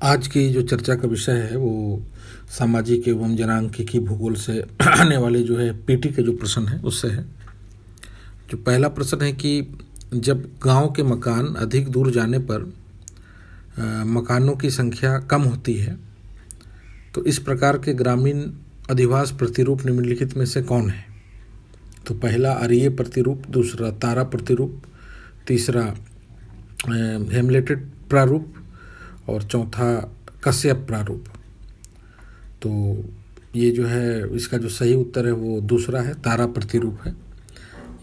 आज की जो चर्चा का विषय है वो सामाजिक एवं जनांकिकी भूगोल से आने वाले जो है पीटी के जो प्रश्न है उससे है। जो पहला प्रश्न है कि जब गांव के मकान अधिक दूर जाने पर मकानों की संख्या कम होती है तो इस प्रकार के ग्रामीण अधिवास प्रतिरूप निम्नलिखित में से कौन है? तो पहला आर्य प्रतिरूप, दूसरा तारा प्रतिरूप, तीसरा हेमलेटेड प्रारूप और चौथा कश्यप प्रारूप। तो ये जो है इसका जो सही उत्तर है वो दूसरा है, तारा प्रतिरूप है।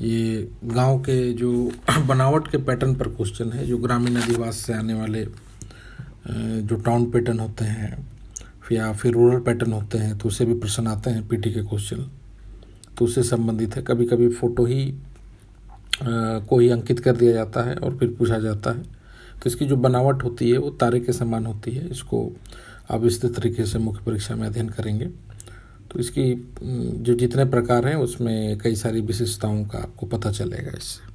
ये गांव के जो बनावट के पैटर्न पर क्वेश्चन है, जो ग्रामीण अधिवास से आने वाले जो टाउन पैटर्न होते हैं या फिर रूरल पैटर्न होते हैं तो उससे भी प्रश्न आते हैं पीटी के क्वेश्चन, तो उससे संबंधित है। कभी कभी फ़ोटो ही को ही अंकित कर दिया जाता है और फिर पूछा जाता है। तो इसकी जो बनावट होती है वो तारे के समान होती है। इसको आप विस्तृत तरीके से मुख्य परीक्षा में अध्ययन करेंगे तो इसकी जो जितने प्रकार हैं उसमें कई सारी विशेषताओं का आपको पता चलेगा इससे।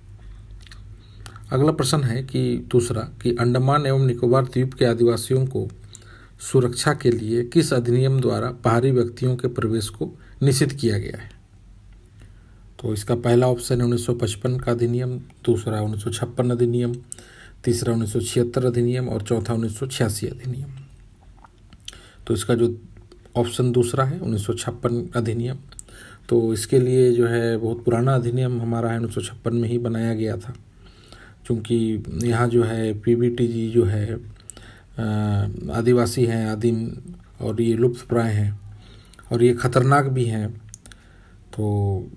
अगला प्रश्न है कि दूसरा कि अंडमान एवं निकोबार द्वीप के आदिवासियों को सुरक्षा के लिए किस अधिनियम द्वारा बाहरी व्यक्तियों के प्रवेश को निषिद्ध किया गया है? तो इसका पहला ऑप्शन है 1955 का अधिनियम, दूसरा 1956 अधिनियम, तीसरा 1976 अधिनियम और चौथा 1986 अधिनियम। तो इसका जो ऑप्शन दूसरा है 1956 अधिनियम। तो इसके लिए जो है बहुत पुराना अधिनियम हमारा है, 1956 में ही बनाया गया था, क्योंकि यहाँ जो है पीबीटीजी जो है आदिवासी हैं, आदिम, और ये लुप्तप्राय हैं और ये खतरनाक भी हैं। तो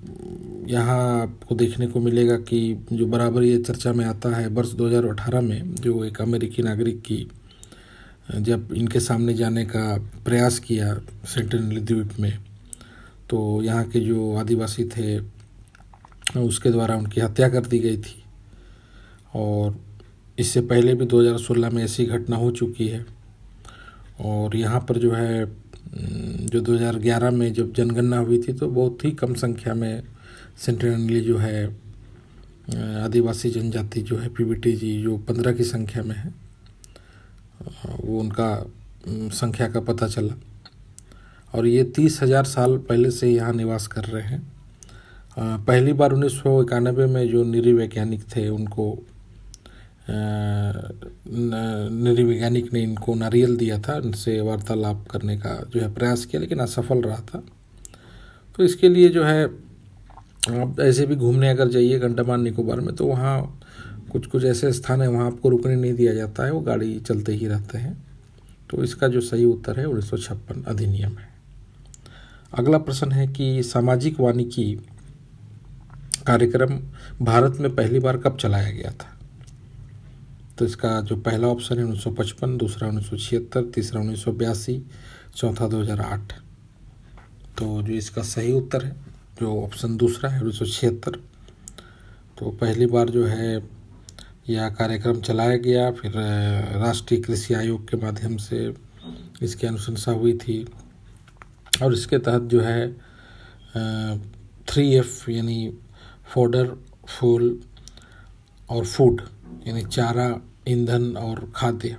यहाँ आपको देखने को मिलेगा कि जो बराबर ये चर्चा में आता है, वर्ष 2018 में जो एक अमेरिकी नागरिक की जब इनके सामने जाने का प्रयास किया सेंटिनल द्वीप में, तो यहाँ के जो आदिवासी थे उसके द्वारा उनकी हत्या कर दी गई थी। और इससे पहले भी 2016 में ऐसी घटना हो चुकी है। और यहाँ पर जो है जो 2011 में जब जनगणना हुई थी तो बहुत ही कम संख्या में सेंटिनली जो है आदिवासी जनजाति जो है पीबीटीजी जो 15 की संख्या में है वो उनका संख्या का पता चला। और ये 30,000 साल पहले से यहाँ निवास कर रहे हैं। पहली बार 1991 में जो नृवैज्ञानिक थे उनको नृवैज्ञानिक ने इनको नारियल दिया था, उनसे वार्तालाप करने का जो है प्रयास किया, लेकिन असफल रहा था। तो इसके लिए जो है आप ऐसे भी घूमने अगर जाइए अंडमान निकोबार में तो वहाँ कुछ कुछ ऐसे स्थान है वहाँ आपको रुकने नहीं दिया जाता है, वो गाड़ी चलते ही रहते हैं। तो इसका जो सही उत्तर है 1956 अधिनियम है। अगला प्रश्न है कि सामाजिक वानिकी कार्यक्रम भारत में पहली बार कब चलाया गया था? तो इसका जो पहला ऑप्शन है 1955, दूसरा 1976, तीसरा 1982, चौथा 2008। तो जो इसका सही उत्तर है जो ऑप्शन दूसरा है 1976। तो पहली बार जो है यह कार्यक्रम चलाया गया, फिर राष्ट्रीय कृषि आयोग के माध्यम से इसकी अनुशंसा हुई थी और इसके तहत जो है 3F यानी फोडर, फूल और फूड यानी चारा, ईंधन और खाद्य,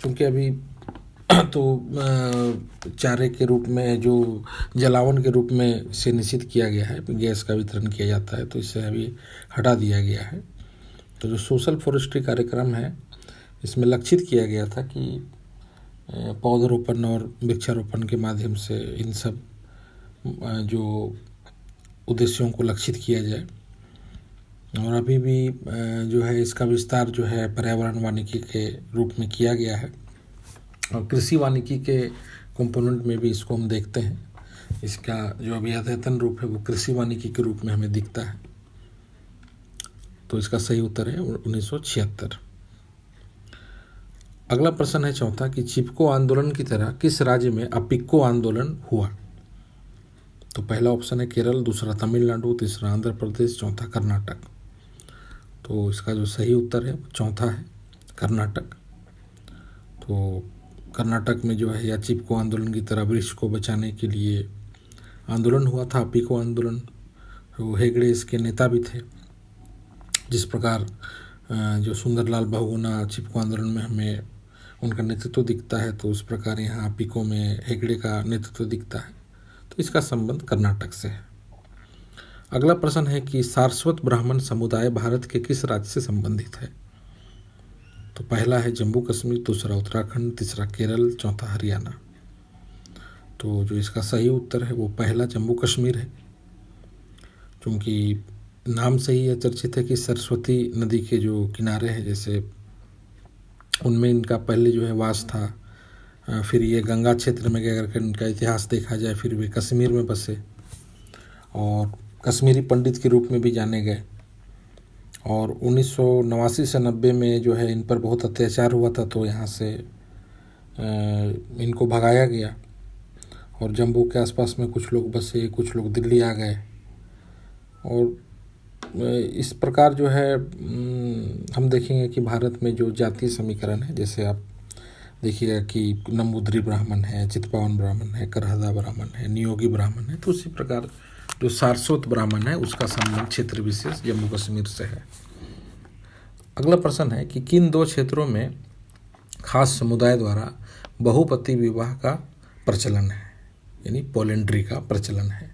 क्योंकि अभी तो चारे के रूप में जो जलावन के रूप में इसे निषिद्ध किया गया है, गैस का वितरण किया जाता है तो इसे अभी हटा दिया गया है। तो जो सोशल फॉरेस्ट्री कार्यक्रम है इसमें लक्षित किया गया था कि पौधरोपण और वृक्षारोपण के माध्यम से इन सब जो उद्देश्यों को लक्षित किया जाए। और अभी भी जो है इसका विस्तार जो है पर्यावरण वानिकी के रूप में किया गया है और कृषि वानिकी के कंपोनेंट में भी इसको हम देखते हैं। इसका जो अभी अद्यतन रूप है वो कृषि वानिकी के रूप में हमें दिखता है। तो इसका सही उत्तर है 1976। अगला प्रश्न है चौथा कि चिपको आंदोलन की तरह किस राज्य में अपिक्को आंदोलन हुआ? तो पहला ऑप्शन है केरल, दूसरा तमिलनाडु, तीसरा आंध्र प्रदेश, चौथा कर्नाटक। तो इसका जो सही उत्तर है चौथा है कर्नाटक। तो कर्नाटक में जो है या चिपको आंदोलन की तरह वृक्ष को बचाने के लिए आंदोलन हुआ था, अपिको आंदोलन। तो हेगड़े इसके नेता भी थे। जिस प्रकार जो सुंदरलाल बहुगुणा चिपको आंदोलन में हमें उनका नेतृत्व दिखता है, तो उस प्रकार यहाँ पीको में हेगड़े का नेतृत्व दिखता है। तो इसका संबंध कर्नाटक से है। अगला प्रश्न है कि सारस्वत ब्राह्मण समुदाय भारत के किस राज्य से संबंधित है? तो पहला है जम्मू कश्मीर, दूसरा उत्तराखंड, तीसरा केरल, चौथा हरियाणा। तो जो इसका सही उत्तर है वो पहला जम्मू कश्मीर है, क्योंकि नाम से ही यह चर्चित है कि सरस्वती नदी के जो किनारे हैं, जैसे उनमें इनका पहले जो है वास था। फिर ये गंगा क्षेत्र में अगर इनका इतिहास देखा जाए, फिर वे कश्मीर में बसे और कश्मीरी पंडित के रूप में भी जाने गए। और 1989 से 90 में जो है इन पर बहुत अत्याचार हुआ था, तो यहाँ से इनको भगाया गया और जम्मू के आसपास में कुछ लोग बसे, कुछ लोग दिल्ली आ गए। और इस प्रकार जो है हम देखेंगे कि भारत में जो जातीय समीकरण है, जैसे आप देखिएगा कि नंबूदरी ब्राह्मण है, चितपावन ब्राह्मण है, करहदा ब्राह्मण है, नियोगी ब्राह्मण है, तो उसी प्रकार जो सारस्वत ब्राह्मण है उसका संबंध क्षेत्र विशेष जम्मू कश्मीर से है। अगला प्रश्न है कि किन दो क्षेत्रों में खास समुदाय द्वारा बहुपति विवाह का प्रचलन है, यानी पॉलिंड्री का प्रचलन है?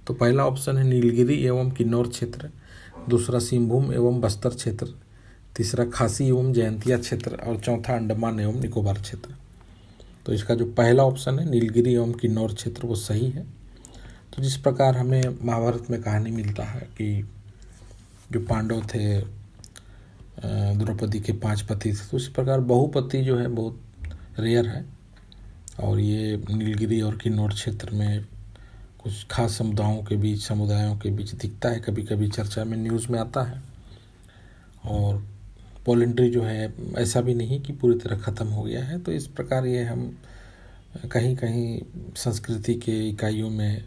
तो पहला ऑप्शन है नीलगिरी एवं किन्नौर क्षेत्र, दूसरा सिंहभूम एवं बस्तर क्षेत्र, तीसरा खासी एवं जयंतिया क्षेत्र और चौथा अंडमान एवं निकोबार क्षेत्र। तो इसका जो पहला ऑप्शन है नीलगिरी एवं किन्नौर क्षेत्र वो सही है। तो जिस प्रकार हमें महाभारत में कहानी मिलता है कि जो पांडव थे, द्रौपदी के 5 पति थे, तो इस प्रकार बहुपति जो है बहुत रेयर है और ये नीलगिरी और किन्नौर क्षेत्र में कुछ खास समुदायों के बीच दिखता है, कभी कभी चर्चा में न्यूज़ में आता है। और पॉलिंड्री जो है ऐसा भी नहीं कि पूरी तरह ख़त्म हो गया है, तो इस प्रकार ये हम कहीं कहीं संस्कृति के इकाइयों में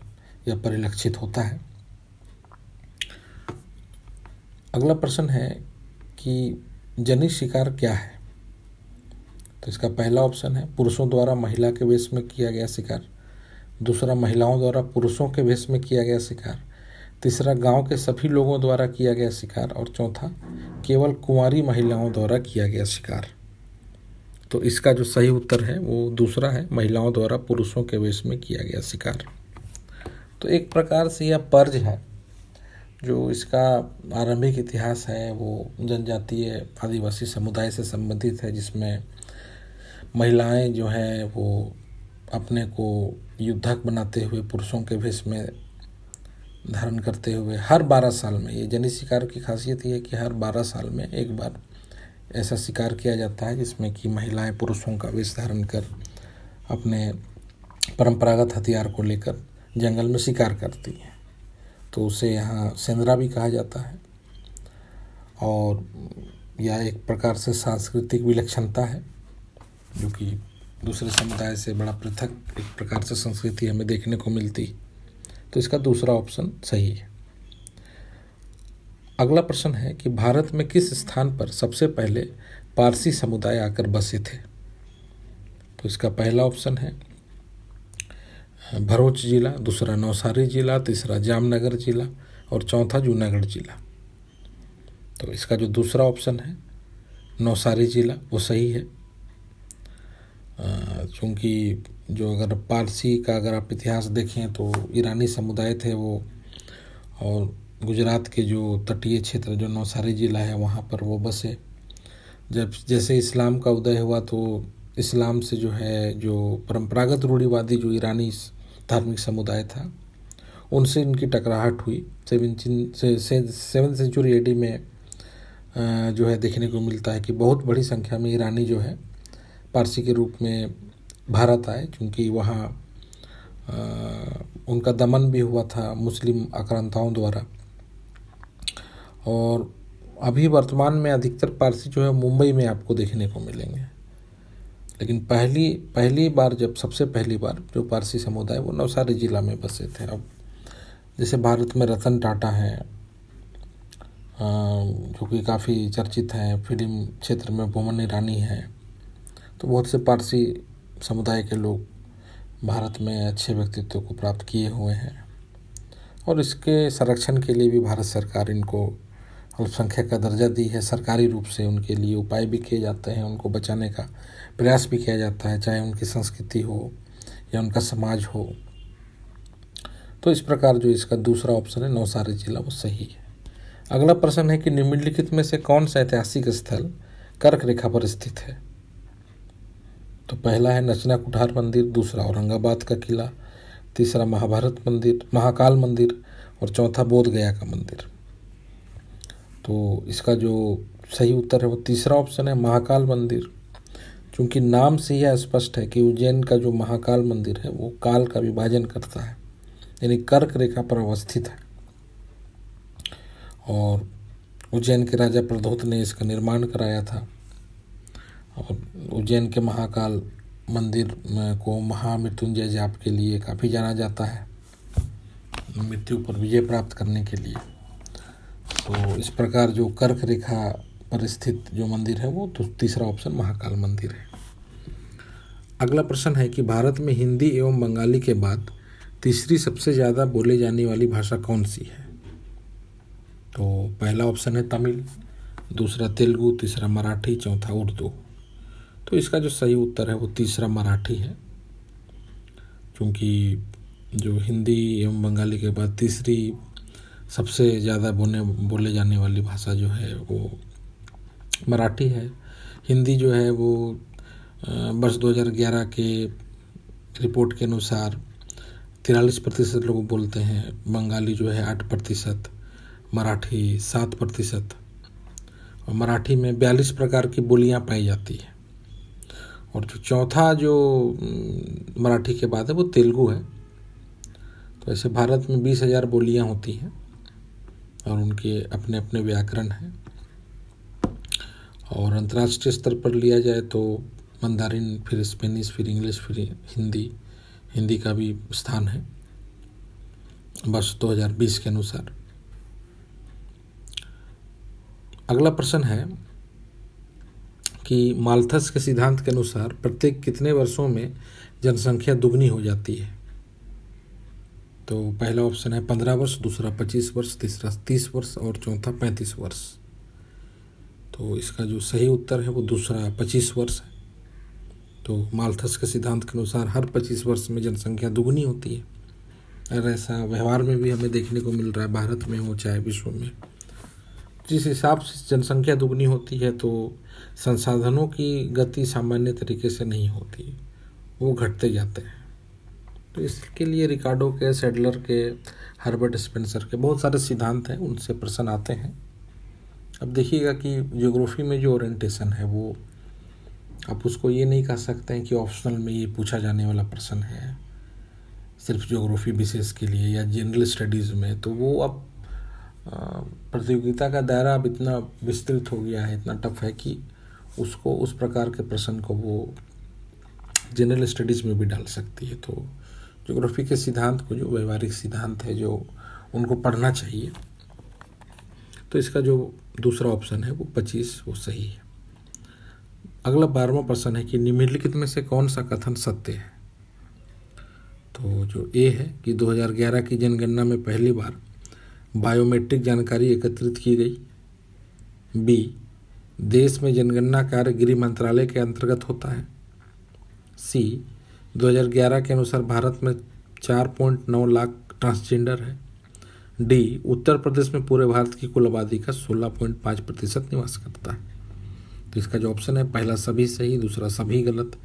यह परिलक्षित होता है। अगला प्रश्न है कि जनित शिकार क्या है? तो इसका पहला ऑप्शन है पुरुषों द्वारा महिला के वेश में किया गया शिकार, दूसरा महिलाओं द्वारा पुरुषों के वेश में किया गया शिकार, तीसरा गांव के सभी लोगों द्वारा किया गया शिकार और चौथा केवल कुंवारी महिलाओं द्वारा किया गया शिकार। तो इसका जो सही उत्तर है वो दूसरा है, महिलाओं द्वारा पुरुषों के वेश में किया गया शिकार। तो एक प्रकार से यह पर्ज है, जो इसका आरंभिक इतिहास है वो जनजातीय आदिवासी समुदाय से संबंधित है, जिसमें महिलाएं जो हैं वो अपने को युद्धक बनाते हुए पुरुषों के वेश में धारण करते हुए हर 12 साल में, ये जनित शिकार की खासियत ये है कि हर 12 साल में एक बार ऐसा शिकार किया जाता है जिसमें कि महिलाएं पुरुषों का वेश धारण कर अपने परंपरागत हथियार को लेकर जंगल में शिकार करती हैं। तो उसे यहाँ सेंद्रा भी कहा जाता है और यह एक प्रकार से सांस्कृतिक विलक्षणता है, जो कि दूसरे समुदाय से बड़ा पृथक एक प्रकार से संस्कृति हमें देखने को मिलती। तो इसका दूसरा ऑप्शन सही है। अगला प्रश्न है कि भारत में किस स्थान पर सबसे पहले पारसी समुदाय आकर बसे थे? तो इसका पहला ऑप्शन है भरूच जिला, दूसरा नौसारी जिला, तीसरा जामनगर जिला और चौथा जूनागढ़ जिला। तो इसका जो दूसरा ऑप्शन है नौसारी जिला वो सही है, क्योंकि जो अगर पारसी का अगर आप इतिहास देखें तो ईरानी समुदाय थे वो, और गुजरात के जो तटीय क्षेत्र जो नौसारी जिला है वहाँ पर वो बसे। जब जैसे इस्लाम का उदय हुआ तो इस्लाम से जो है जो परंपरागत रूढ़िवादी जो ईरानी धार्मिक समुदाय था उनसे इनकी टकराहट हुई। 7वीं सेंचुरी एडी में जो है देखने को मिलता है कि बहुत बड़ी संख्या में ईरानी जो है पारसी के रूप में भारत आए, क्योंकि वहाँ उनका दमन भी हुआ था मुस्लिम आक्रांताओं द्वारा। और अभी वर्तमान में अधिकतर पारसी जो है मुंबई में आपको देखने को मिलेंगे, लेकिन पहली बार जब सबसे पहली बार जो पारसी समुदाय वो नवसारी जिला में बसे थे। अब जैसे भारत में रतन टाटा हैं जो कि काफ़ी चर्चित हैं, फिल्म क्षेत्र में बोमन ईरानी हैं, तो बहुत से पारसी समुदाय के लोग भारत में अच्छे व्यक्तित्व को प्राप्त किए हुए हैं और इसके संरक्षण के लिए भी भारत सरकार इनको अल्पसंख्यक का दर्जा दी है। सरकारी रूप से उनके लिए उपाय भी किए जाते हैं, उनको बचाने का प्रयास भी किया जाता है, चाहे उनकी संस्कृति हो या उनका समाज हो। तो इस प्रकार जो इसका दूसरा ऑप्शन है नवसारी जिला, वो सही है। अगला प्रश्न है कि निम्नलिखित में से कौन सा ऐतिहासिक स्थल कर्क रेखा पर स्थित है। तो पहला है नचना कुठार मंदिर, दूसरा औरंगाबाद का किला, तीसरा महाकाल मंदिर और चौथा बोध गया का मंदिर। तो इसका जो सही उत्तर है वो तीसरा ऑप्शन है, महाकाल मंदिर। क्योंकि नाम से यह स्पष्ट है कि उज्जैन का जो महाकाल मंदिर है वो काल का विभाजन करता है, यानी कर्क रेखा पर अवस्थित है। और उज्जैन के राजा प्रद्योत ने इसका निर्माण कराया था। और उज्जैन के महाकाल मंदिर को महामृत्युंजय जाप के लिए काफ़ी जाना जाता है, मृत्यु पर विजय प्राप्त करने के लिए। तो इस प्रकार जो कर्क रेखा पर स्थित जो मंदिर है वो तो तीसरा ऑप्शन महाकाल मंदिर है। अगला प्रश्न है कि भारत में हिंदी एवं बंगाली के बाद तीसरी सबसे ज़्यादा बोले जाने वाली भाषा कौन सी है। तो पहला ऑप्शन है तमिल, दूसरा तेलुगु, तीसरा मराठी, चौथा उर्दू। तो इसका जो सही उत्तर है वो तीसरा मराठी है। क्योंकि जो हिंदी एवं बंगाली के बाद तीसरी सबसे ज़्यादा बोले जाने वाली भाषा जो है वो मराठी है। हिंदी जो है वो वर्ष 2011 के रिपोर्ट के अनुसार 43% लोग बोलते हैं, बंगाली जो है 8%, मराठी 7% और मराठी में 42 प्रकार की बोलियां पाई जाती है। और जो चौथा जो मराठी के बाद है वो तेलुगु है। तो ऐसे भारत में 20,000 बोलियां होती हैं और उनके अपने अपने व्याकरण हैं। और अंतर्राष्ट्रीय स्तर पर लिया जाए तो मंदारिन, फिर स्पेनिश, फिर इंग्लिश, फिर हिंदी का भी स्थान है वर्ष 2020 के अनुसार। अगला प्रश्न है कि माल्थस के सिद्धांत के अनुसार प्रत्येक कितने वर्षों में जनसंख्या दुगनी हो जाती है। तो पहला ऑप्शन है 15 वर्ष, दूसरा 25 वर्ष, तीसरा 30 वर्ष और चौथा 35 वर्ष। तो इसका जो सही उत्तर है वो दूसरा 25 वर्ष है। तो माल्थस के सिद्धांत के अनुसार हर 25 वर्ष में जनसंख्या दुगनी होती है। और ऐसा व्यवहार में भी हमें देखने को मिल रहा है, भारत में हो चाहे विश्व में। जिस हिसाब से जनसंख्या दुगनी होती है तो संसाधनों की गति सामान्य तरीके से नहीं होती, वो घटते जाते हैं। तो इसके लिए रिकार्डो के, सैडलर के, हर्बर्ट स्पेंसर के बहुत सारे सिद्धांत हैं, उनसे प्रश्न आते हैं। अब देखिएगा कि ज्योग्राफी में जो ओरिएंटेशन है वो आप उसको ये नहीं कह सकते हैं कि ऑप्शनल में ये पूछा जाने वाला प्रश्न है सिर्फ ज्योग्राफी विशेष के लिए या जनरल स्टडीज़ में। तो वो अब प्रतियोगिता का दायरा अब इतना विस्तृत हो गया है, इतना टफ है कि उसको उस प्रकार के प्रश्न को वो जनरल स्टडीज़ में भी डाल सकती है। तो ज्योग्राफी के सिद्धांत को, जो व्यवहारिक सिद्धांत है, जो उनको पढ़ना चाहिए। तो इसका जो दूसरा ऑप्शन है वो 25 वो सही है। अगला 12वां प्रश्न है कि निम्नलिखित में से कौन सा कथन सत्य है। तो जो ए है कि 2011 की जनगणना में पहली बार बायोमेट्रिक जानकारी एकत्रित की गई। बी, देश में जनगणना कार्य गृह मंत्रालय के अंतर्गत होता है। सी, 2011 के अनुसार भारत में 4.9 लाख ट्रांसजेंडर है। डी, उत्तर प्रदेश में पूरे भारत की कुल आबादी का 16.5% निवास करता है। तो इसका जो ऑप्शन है पहला सभी सही, दूसरा सभी गलत,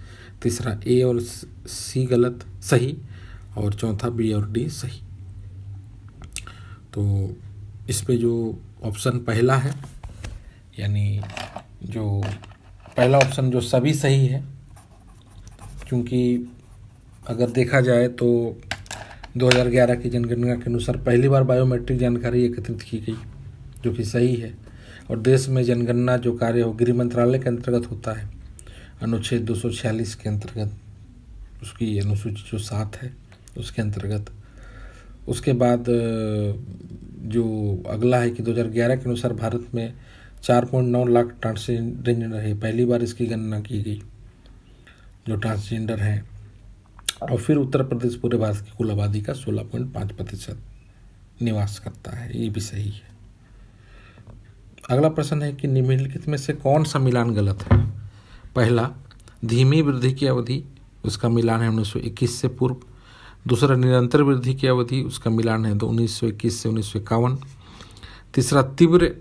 तीसरा ए और सी गलत सही और चौथा बी और डी सही। तो इस पे जो ऑप्शन पहला है, यानी जो पहला ऑप्शन जो सभी सही है, क्योंकि अगर देखा जाए तो 2011 की जनगणना के अनुसार पहली बार बायोमेट्रिक जानकारी एकत्रित की गई, जो कि सही है। और देश में जनगणना जो कार्य हो गृह मंत्रालय के अंतर्गत होता है, अनुच्छेद 246 के अंतर्गत, उसकी अनुसूची जो 7 है उसके अंतर्गत। उसके बाद जो अगला है कि 2011 के अनुसार भारत में 4.9 लाख ट्रांसजेंडर है, पहली बार इसकी गणना की गई जो ट्रांसजेंडर हैं। और फिर उत्तर प्रदेश पूरे भारत की कुल आबादी का 16.5% निवास करता है, ये भी सही है। अगला प्रश्न है कि निम्नलिखित में से कौन सा मिलान गलत है। पहला, धीमी वृद्धि की अवधि, उसका मिलान है 1921 से पूर्व। दूसरा, निरंतर वृद्धि की अवधि, उसका मिलान है 1921 से 1951। तीसरा, तीव्र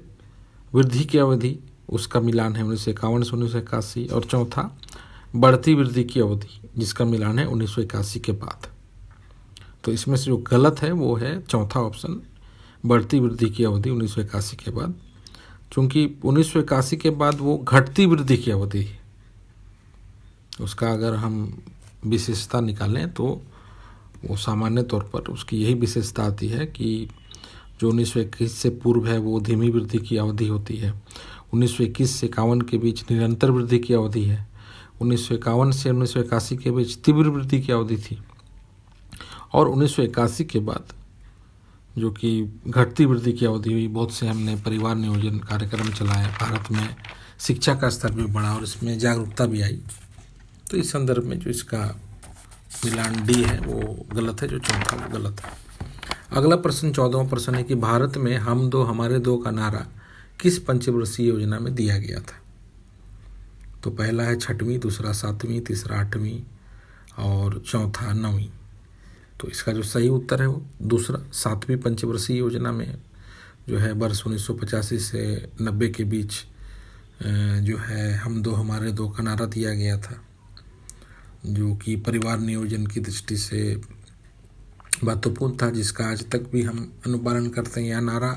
वृद्धि की अवधि, उसका मिलान है 1951 से 1981। और चौथा, बढ़ती वृद्धि की अवधि, जिसका मिलान है 1981 के बाद। तो इसमें से जो गलत है वो है चौथा ऑप्शन, बढ़ती वृद्धि की अवधि 1981 के बाद, क्योंकि 1981 के बाद वो घटती वृद्धि की अवधि है। उसका अगर हम विशेषता निकालें तो वो सामान्य तौर पर उसकी यही विशेषता आती है कि जो 1921 से पूर्व है वो धीमी वृद्धि की अवधि होती है, 1921 से 51 के बीच निरंतर वृद्धि की अवधि है, 1951 से 1981 के बीच तीव्र वृद्धि की अवधि थी, और 1981 के बाद जो कि घटती वृद्धि की अवधि हुई। बहुत से हमने परिवार नियोजन कार्यक्रम चलाए, भारत में शिक्षा का स्तर भी बढ़ा और इसमें जागरूकता भी आई। तो इस संदर्भ में जो इसका मिलान डी है वो गलत है, जो चौथा वो गलत है। अगला प्रश्न 14वां प्रश्न है कि भारत में हम दो हमारे दो का नारा किस पंचवर्षीय योजना में दिया गया था। तो पहला है 6वीं, दूसरा 7वीं, तीसरा 8वीं और चौथा 9वीं। तो इसका जो सही उत्तर है वो दूसरा 7वीं पंचवर्षीय योजना में जो है वर्ष 1985 से 90 के बीच जो है हम दो हमारे दो का नारा दिया गया था, जो कि परिवार नियोजन की दृष्टि से महत्वपूर्ण था, जिसका आज तक भी हम अनुपालन करते हैं। यह नारा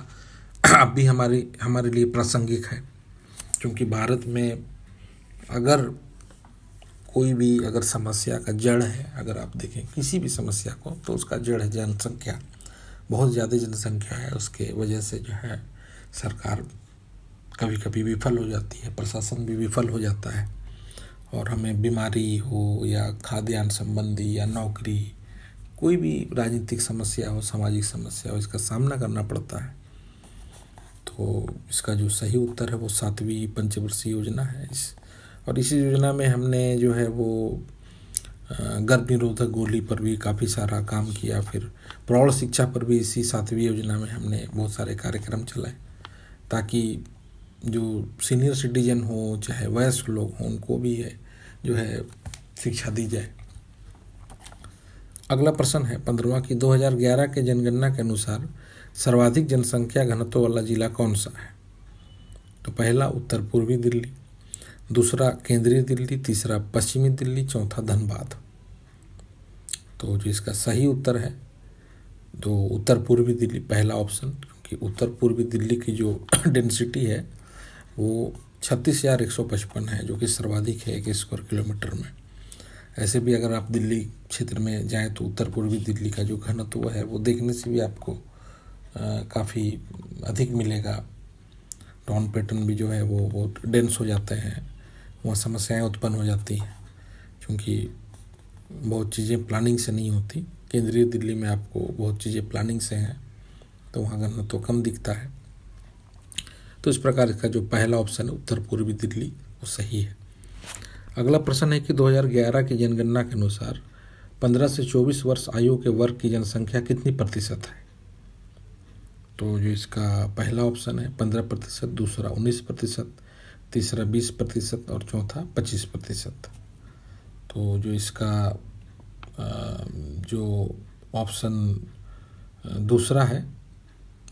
अब भी हमारे लिए प्रासंगिक है, क्योंकि भारत में अगर कोई भी अगर समस्या का जड़ है, अगर आप देखें किसी भी समस्या को, तो उसका जड़ है जनसंख्या। बहुत ज़्यादा जनसंख्या है, उसके वजह से जो है सरकार कभी कभी विफल हो जाती है, प्रशासन भी विफल हो जाता है, और हमें बीमारी हो या खाद्यान्न संबंधी या नौकरी, कोई भी राजनीतिक समस्या हो, सामाजिक समस्या हो, इसका सामना करना पड़ता है। तो इसका जो सही उत्तर है वो 7वीं पंचवर्षीय योजना है। और इसी योजना में हमने जो है वो गर्भ निरोधक गोली पर भी काफ़ी सारा काम किया, फिर प्रौढ़ शिक्षा पर भी इसी 7वीं योजना में हमने बहुत सारे कार्यक्रम चलाए, ताकि जो सीनियर सिटीजन हो चाहे वयस्क लोग हों उनको भी है जो है शिक्षा दी जाए। अगला प्रश्न है 15वां कि 2011 के जनगणना के अनुसार सर्वाधिक जनसंख्या घनत्व वाला जिला कौन सा है। तो पहला उत्तर पूर्वी दिल्ली, दूसरा केंद्रीय दिल्ली, तीसरा पश्चिमी दिल्ली, चौथा धनबाद। तो जो इसका सही उत्तर है तो उत्तर पूर्वी दिल्ली, पहला ऑप्शन, क्योंकि उत्तर पूर्वी दिल्ली की जो डेंसिटी है वो 36,155 है, जो कि सर्वाधिक है 1 स्क्वायर किलोमीटर में। ऐसे भी अगर आप दिल्ली क्षेत्र में जाएं तो उत्तर पूर्वी दिल्ली का जो घनत्व है वो देखने से भी आपको काफ़ी अधिक मिलेगा। टाउन पैटर्न भी जो है वो बहुत डेंस हो जाते हैं, वहाँ समस्याएं उत्पन्न हो जाती हैं, क्योंकि बहुत चीज़ें प्लानिंग से नहीं होती। केंद्रीय दिल्ली में आपको बहुत चीज़ें प्लानिंग से हैं, तो वहाँ घनत्व कम दिखता है। तो इस प्रकार इसका जो पहला ऑप्शन है उत्तर पूर्वी दिल्ली वो सही है। अगला प्रश्न है कि 2011 की जनगणना के अनुसार 15 से 24 वर्ष आयु के वर्ग की जनसंख्या कितनी प्रतिशत है। तो जो इसका पहला ऑप्शन है 15%, दूसरा 19%, तीसरा 20% और चौथा 25%। तो जो इसका जो ऑप्शन दूसरा है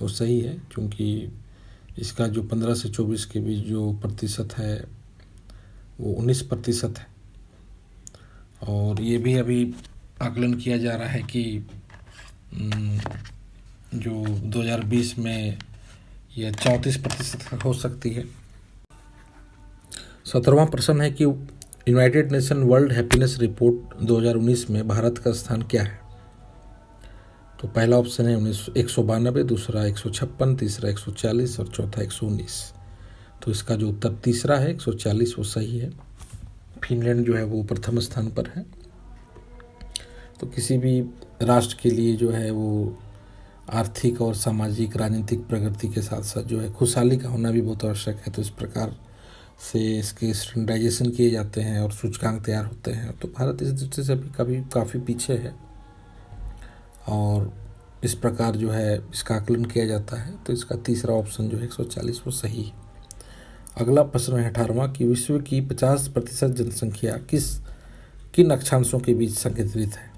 वो सही है, क्योंकि इसका जो 15 से 24 के बीच जो प्रतिशत है वो 19% है। और ये भी अभी आकलन किया जा रहा है कि जो 2020 में यह 34% हो सकती है। 17वां प्रश्न है कि United nation world happiness report 2019 में भारत का स्थान क्या है। तो पहला ऑप्शन है 192, दूसरा 156, तीसरा 140 और चौथा 119। तो इसका जो उत्तर तीसरा है 140 वो सही है। फिनलैंड जो है वो प्रथम स्थान पर है। तो किसी भी राष्ट्र के लिए जो है वो आर्थिक और सामाजिक राजनीतिक प्रगति के साथ साथ जो है खुशहाली का होना भी बहुत आवश्यक है। तो इस प्रकार से इसके स्टैंडर्डाइजेशन किए जाते हैं और सूचकांक तैयार होते हैं। तो भारत इस दृष्टि से भी काफ़ी पीछे है, और इस प्रकार जो है इसका आकलन किया जाता है। तो इसका तीसरा ऑप्शन जो है 140 वो सही है। अगला प्रश्न है 18वां कि विश्व की 50% जनसंख्या किन अक्षांशों के बीच संकेंद्रित है।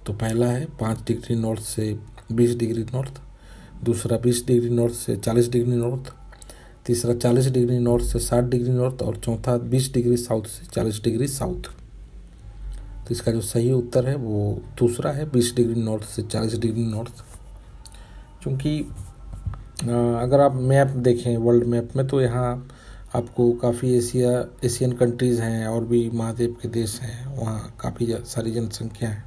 तो पहला है 5 डिग्री नॉर्थ से 20 डिग्री नॉर्थ, दूसरा 20 डिग्री नॉर्थ से 40 डिग्री नॉर्थ, तीसरा 40 डिग्री नॉर्थ से 60 डिग्री नॉर्थ और चौथा 20 डिग्री साउथ से 40 डिग्री साउथ। तो इसका जो सही उत्तर है वो दूसरा है, 20 डिग्री नॉर्थ से 40 डिग्री नॉर्थ। क्योंकि अगर आप मैप देखें वर्ल्ड मैप में तो यहाँ आपको काफ़ी एशियन कंट्रीज़ हैं और भी महाद्वीप के देश हैं, वहाँ काफ़ी सारी जनसंख्या है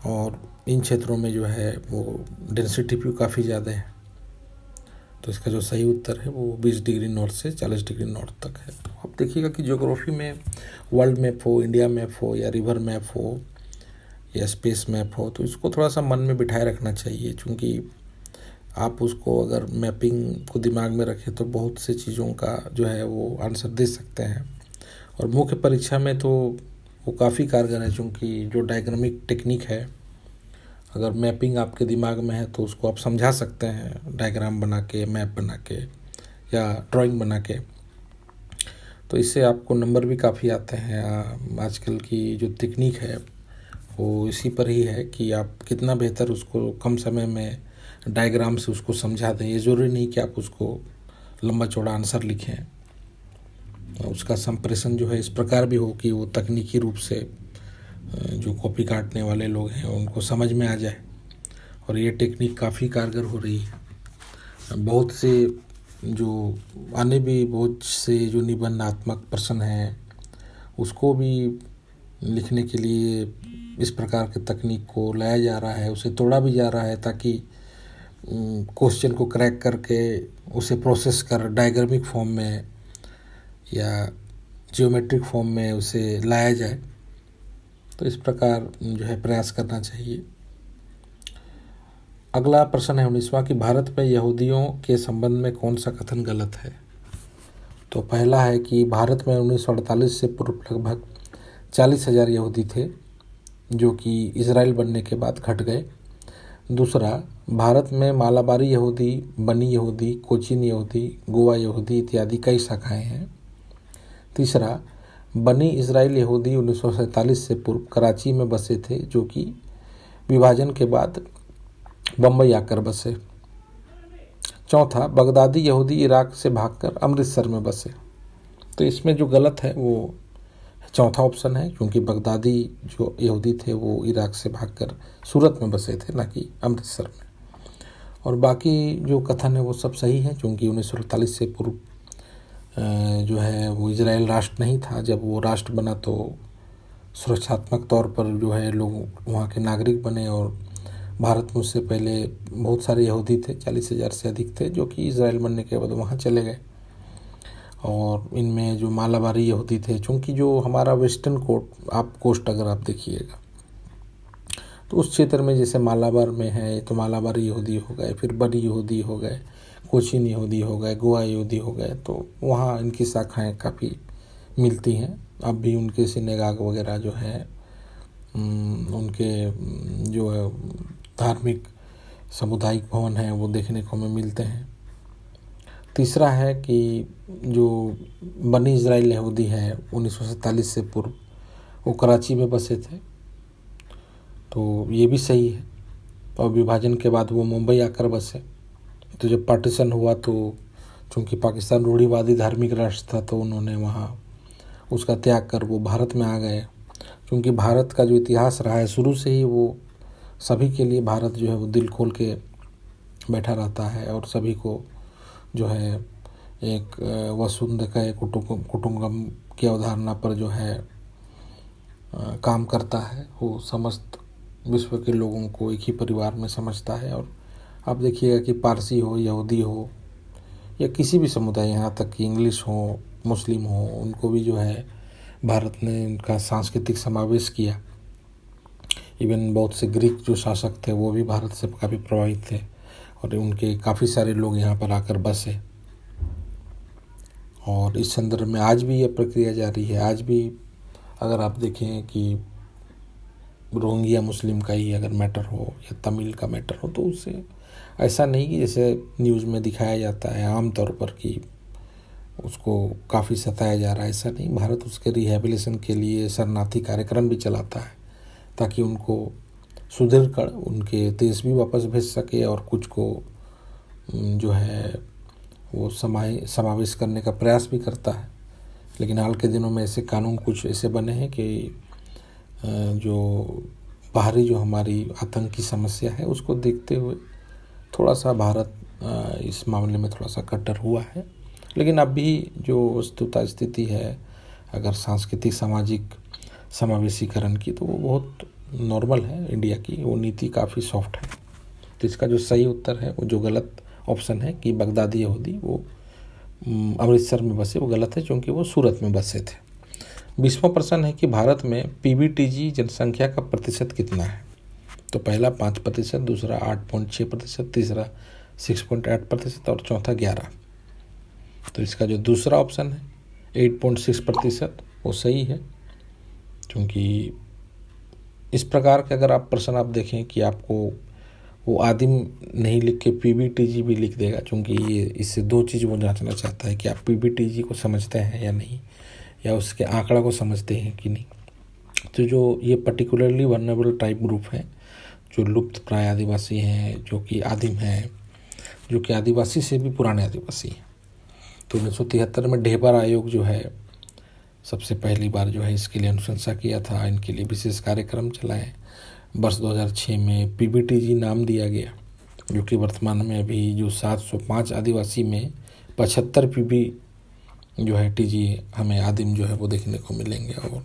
और इन क्षेत्रों में जो है वो डेंसिटी भी काफ़ी ज़्यादा है। तो इसका जो सही उत्तर है वो 20 डिग्री नॉर्थ से 40 डिग्री नॉर्थ तक है। तो आप देखिएगा कि ज्योग्राफी में वर्ल्ड मैप हो, इंडिया मैप हो या रिवर मैप हो या स्पेस मैप हो, तो इसको थोड़ा सा मन में बिठाए रखना चाहिए। क्योंकि आप उसको अगर मैपिंग को दिमाग में रखें तो बहुत से चीज़ों का जो है वो आंसर दे सकते हैं। और मुख्य परीक्षा में तो वो काफ़ी कारगर है, क्योंकि जो डायग्रामिक टेक्निक है, अगर मैपिंग आपके दिमाग में है तो उसको आप समझा सकते हैं डायग्राम बना के, मैप बना के या ड्राइंग बना के। तो इससे आपको नंबर भी काफ़ी आते हैं। आजकल की जो तकनीक है वो इसी पर ही है कि आप कितना बेहतर उसको कम समय में डायग्राम से उसको समझा दें। ये ज़रूरी नहीं कि आप उसको लंबा चौड़ा आंसर लिखें, उसका संप्रेषण जो है इस प्रकार भी हो कि वो तकनीकी रूप से जो कॉपी काटने वाले लोग हैं उनको समझ में आ जाए। और ये टेक्निक काफ़ी कारगर हो रही है। बहुत से बहुत से जो निबंधात्मक प्रश्न हैं उसको भी लिखने के लिए इस प्रकार के तकनीक को लाया जा रहा है, उसे तोड़ा भी जा रहा है ताकि क्वेश्चन को क्रैक करके उसे प्रोसेस कर डायग्रामिक फॉर्म में या जियोमेट्रिक फॉर्म में उसे लाया जाए। तो इस प्रकार जो है प्रयास करना चाहिए। अगला प्रश्न है 19वां कि भारत में यहूदियों के संबंध में कौन सा कथन गलत है। तो पहला है कि भारत में 1948 से पूर्व लगभग 40,000 यहूदी थे जो कि इजराइल बनने के बाद घट गए। दूसरा, भारत में मालाबारी यहूदी, बनी यहूदी, कोचिन यहूदी, गोवा यहूदी इत्यादि कई शाखाएं हैं। तीसरा, बनी इजराइल यहूदी 1947 से पूर्व कराची में बसे थे जो कि विभाजन के बाद बम्बई आकर बसे। चौथा, बगदादी यहूदी इराक से भागकर अमृतसर में बसे। तो इसमें जो गलत है वो चौथा ऑप्शन है, क्योंकि बगदादी जो यहूदी थे वो इराक से भागकर सूरत में बसे थे, ना कि अमृतसर में। और बाकी जो कथन है वो सब सही है, क्योंकि 1948 से पूर्व जो है वो इजराइल राष्ट्र नहीं था। जब वो राष्ट्र बना तो सुरक्षात्मक तौर पर जो है लोग वहाँ के नागरिक बने और भारत में उससे पहले बहुत सारे यहूदी थे, 40,000 से अधिक थे जो कि इजराइल बनने के बाद वहाँ चले गए। और इनमें जो मालाबारी यहूदी थे, चूँकि जो हमारा वेस्टर्न कोस्ट अगर आप देखिएगा तो उस क्षेत्र में जैसे मालाबार में है तो मालाबारी यहूदी हो गए, फिर बनी यहूदी हो गए, कोचिन यहूदी हो गए, गोवा यहूदी हो गए। तो वहाँ इनकी शाखाएं काफ़ी मिलती हैं। अब भी उनके सिनेगाग वगैरह जो है उनके जो है धार्मिक सामुदायिक भवन हैं वो देखने को हमें मिलते हैं। तीसरा है कि जो बनी इजराइल यहूदी है 1947 से पूर्व वो कराची में बसे थे, तो ये भी सही है। और विभाजन के बाद वो मुंबई आकर बसे। तो जब पार्टीशन हुआ तो चूँकि पाकिस्तान रूढ़िवादी धार्मिक राष्ट्र था तो उन्होंने वहाँ उसका त्याग कर वो भारत में आ गए। क्योंकि भारत का जो इतिहास रहा है शुरू से ही वो सभी के लिए भारत जो है वो दिल खोल के बैठा रहता है और सभी को जो है एक वसुंधरा कुटुंबकम की अवधारणा पर जो है काम करता है। वो समस्त विश्व के लोगों को एक ही परिवार में समझता है। और आप देखिएगा कि पारसी हो, यहूदी हो या किसी भी समुदाय, यहाँ तक कि इंग्लिश हो, मुस्लिम हो, उनको भी जो है भारत ने उनका सांस्कृतिक समावेश किया। इवन बहुत से ग्रीक जो शासक थे वो भी भारत से काफ़ी प्रभावित थे और उनके काफ़ी सारे लोग यहाँ पर आकर बसे। और इस संदर्भ में आज भी यह प्रक्रिया जारी है। आज भी अगर आप देखें कि रोहिंग्या मुस्लिम का ही अगर मैटर हो या तमिल का मैटर हो तो उससे ऐसा नहीं कि जैसे न्यूज़ में दिखाया जाता है आम तौर पर कि उसको काफ़ी सताया जा रहा है, ऐसा नहीं। भारत उसके रिहैबिलिटेशन के लिए शरणार्थी कार्यक्रम भी चलाता है ताकि उनको सुदृढ़ कर उनके देश भी वापस भेज सके और कुछ को जो है वो समावेश करने का प्रयास भी करता है। लेकिन हाल के दिनों में ऐसे कानून कुछ ऐसे बने हैं कि जो बाहरी जो हमारी आतंकी समस्या है उसको देखते हुए थोड़ा सा भारत इस मामले में थोड़ा सा कट्टर हुआ है। लेकिन अभी जो वस्तुतः स्थिति है अगर सांस्कृतिक सामाजिक समावेशीकरण की तो वो बहुत नॉर्मल है इंडिया की, वो नीति काफ़ी सॉफ्ट है। तो इसका जो सही उत्तर है वो जो गलत ऑप्शन है कि बगदादी यहूदी वो अमृतसर में बसे, वो गलत है क्योंकि वो सूरत में बसे थे। 20वां प्रश्न है कि भारत में पीबीटीजी जनसंख्या का प्रतिशत कितना है? तो पहला 5%, दूसरा 8.6%, तीसरा 6.8% और चौथा 11। तो इसका जो दूसरा ऑप्शन है 8.6% वो सही है, क्योंकि इस प्रकार के अगर आप प्रश्न आप देखें कि आपको वो आदिम नहीं लिख के पीबीटीजी भी लिख देगा, क्योंकि ये इससे दो चीज़ वो जांचना चाहता है कि आप पीबीटीजी को समझते हैं या नहीं, या उसके आंकड़ा को समझते हैं कि नहीं। तो जो ये पर्टिकुलरली वल्नरेबल टाइप ग्रुप है जो लुप्त प्राय आदिवासी हैं, जो कि आदिम हैं, जो कि आदिवासी से भी पुराने आदिवासी हैं। तो 1973 में ढेबर आयोग जो है सबसे पहली बार जो है इसके लिए अनुशंसा किया था, इनके लिए विशेष कार्यक्रम चलाए। वर्ष 2006 में पीबीटीजी नाम दिया गया, जो कि वर्तमान में अभी जो 705 आदिवासी में 75 पीबी जो है टीजी हमें आदिम जो है वो देखने को मिलेंगे। और